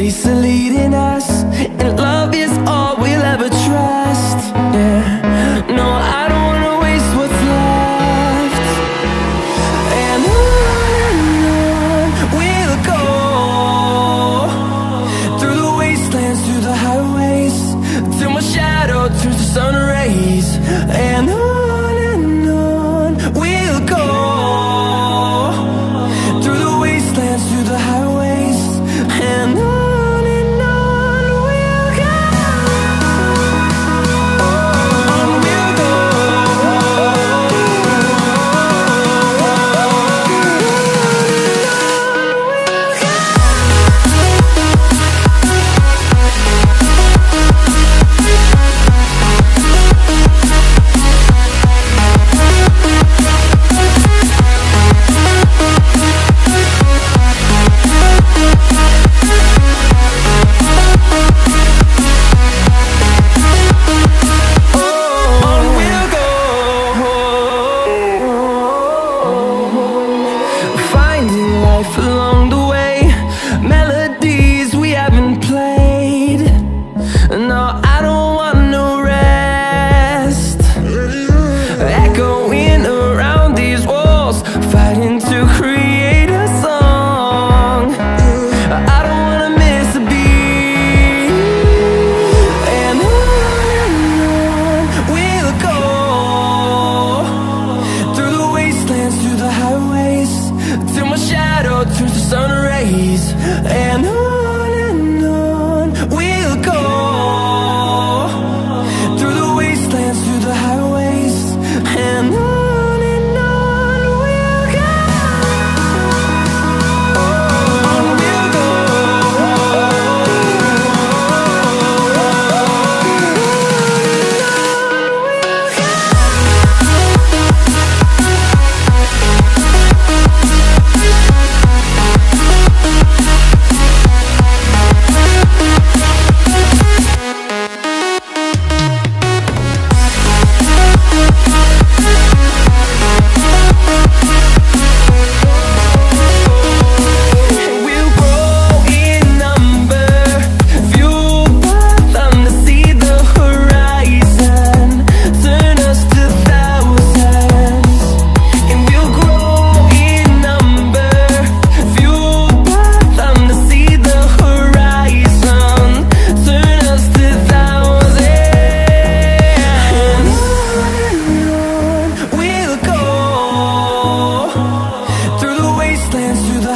grace of leading us, and love is all we'll ever trust. Yeah, no, I don't wanna waste what's left. And on we'll go, through the wastelands, through the highways, till my shadow turns to sun rays. And on we'll go, through the wastelands, through the highways, and on we'll go. On we'll go. Finding life along the way, melodies we haven't played. No, I don't want no rest. Echoing around these walls, fighting to create a song. I don't wanna miss a beat. And on we'll go, through the wastelands, through the highways, till my shadow turns to sun rays. And on we'll go, through the wastelands, through the highways, and on we'll go. On we'll go. We'll grow in number, fueled by them to see the horizon, turn us to thousands. And we'll grow in number, fueled by them to see the horizon, turn us to thousands. And on we'll go, through the wastelands, through the